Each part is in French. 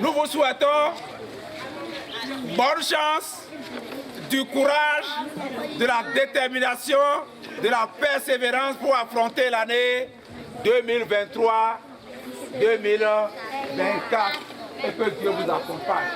Nous vous souhaitons bonne chance, du courage, de la détermination, de la persévérance pour affronter l'année 2023-2024 et que Dieu vous accompagne.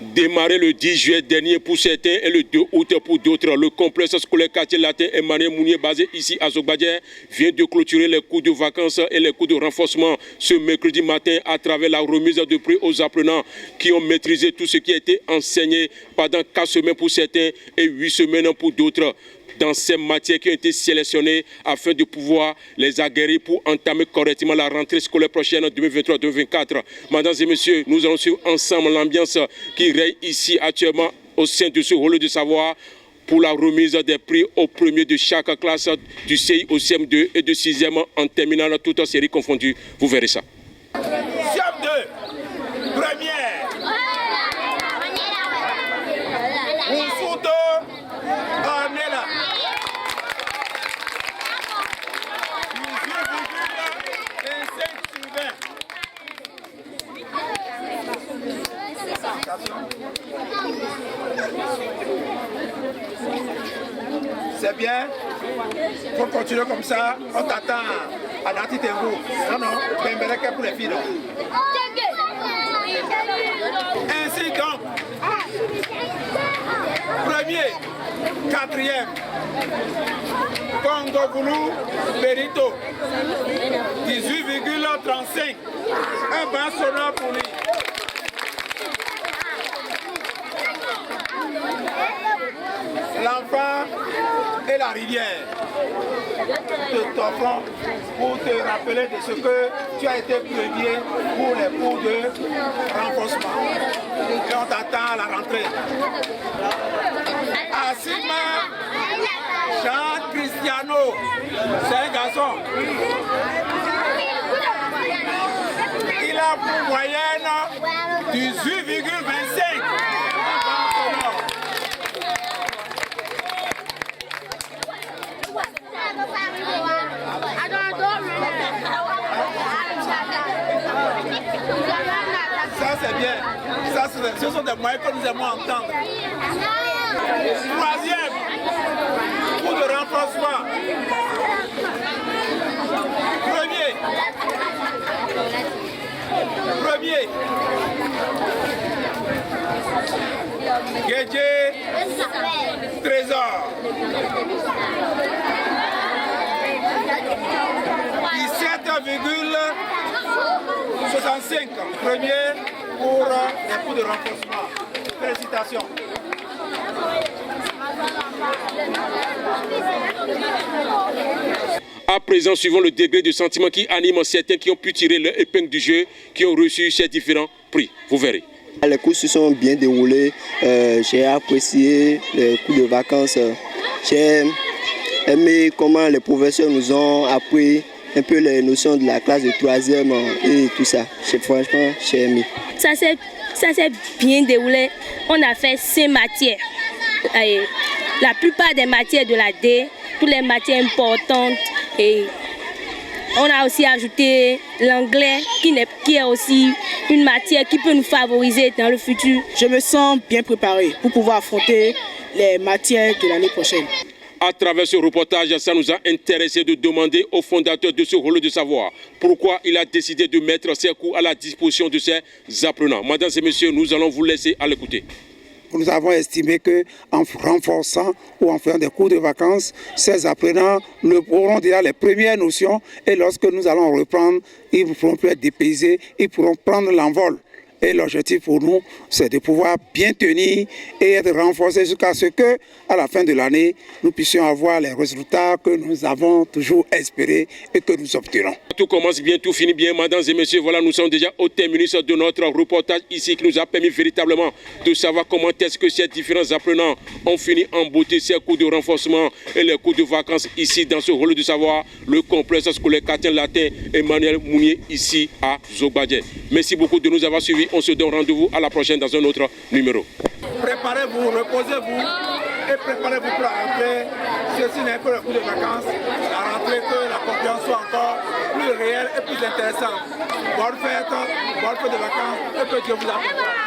Démarré le 10 juillet dernier pour certains et le 2 août pour d'autres, le complexe scolaire quartier latin Emmanuel Mounier basé ici à Zogbadière vient de clôturer les cours de vacances et les cours de renforcement ce mercredi matin à travers la remise de prix aux apprenants qui ont maîtrisé tout ce qui a été enseigné pendant 4 semaines pour certains et 8 semaines pour d'autres. Dans ces matières qui ont été sélectionnées afin de pouvoir les aguerrir pour entamer correctement la rentrée scolaire prochaine 2023-2024. Mesdames et messieurs, nous allons suivre ensemble l'ambiance qui règne ici actuellement au sein de ce rôle de savoir pour la remise des prix aux premiers de chaque classe du CI au CM2 et de 6e en terminale, toutes séries confondues. Vous verrez ça. CM2, première. Oussoudo, on est là. 18,25. C'est bien. Il faut continuer comme ça. On t'attend à Dati Tengo. Non, non. Bembeleke pour les filles. Non. Ainsi donc. Premier, 4e. Congo Boulou, Berito. 18,35. Un bas sonore pour lui. L'enfant et la rivière. Te t'offrons pour te rappeler de ce que tu as été premier pour les cours de renforcement. Et on t'attend à la rentrée. Asima Jean Cristiano, c'est un garçon. Il a pour moyenne 18,25. Ça c'est bien. Ça, ce sont des moyens que nous aimons entendre. 3e, coup de renforcement. Premier. Guédié, Trésor. 17,65. Premier pour les coups de renforcement. Félicitations. À présent, suivant le degré de sentiment qui anime certains qui ont pu tirer leur épingle du jeu, qui ont reçu ces différents prix. Vous verrez. Les cours se sont bien déroulés. J'ai apprécié les cours de vacances. J'ai aimé comment les professeurs nous ont appris un peu les notions de la classe de 3e et tout ça. Franchement, j'ai aimé. Ça s'est bien déroulé. On a fait 5 matières. La plupart des matières de la D, toutes les matières importantes. Et on a aussi ajouté l'anglais qui est aussi une matière qui peut nous favoriser dans le futur. Je me sens bien préparé pour pouvoir affronter les matières de l'année prochaine. À travers ce reportage, ça nous a intéressé de demander au fondateur de ce rôle de savoir pourquoi il a décidé de mettre ses cours à la disposition de ses apprenants. Mesdames et messieurs, nous allons vous laisser à l'écouter. Nous avons estimé qu'en renforçant ou en faisant des cours de vacances, ces apprenants auront déjà les premières notions et lorsque nous allons reprendre, ils pourront plus être dépaysés, ils pourront prendre l'envol. Et l'objectif pour nous, c'est de pouvoir bien tenir et être renforcés jusqu'à ce que, à la fin de l'année, nous puissions avoir les résultats que nous avons toujours espérés et que nous obtenons. Tout commence bien, tout finit bien, mesdames et messieurs. Voilà, nous sommes déjà au terminus de notre reportage ici qui nous a permis véritablement de savoir comment est-ce que ces différents apprenants ont fini en beauté ces cours de renforcement et les cours de vacances ici dans ce rôle de savoir, le complexe scolaire quartier latin Emmanuel Mounier ici à Zogbadière. Merci beaucoup de nous avoir suivis. On se donne rendez-vous à la prochaine dans un autre numéro. Préparez-vous, reposez-vous et préparez-vous pour la rentrée. Ceci n'est que le cours de vacances. La rentrée, que la confiance soit encore plus réelle et plus intéressante. Bonne fête de vacances et que Dieu vous accompagne.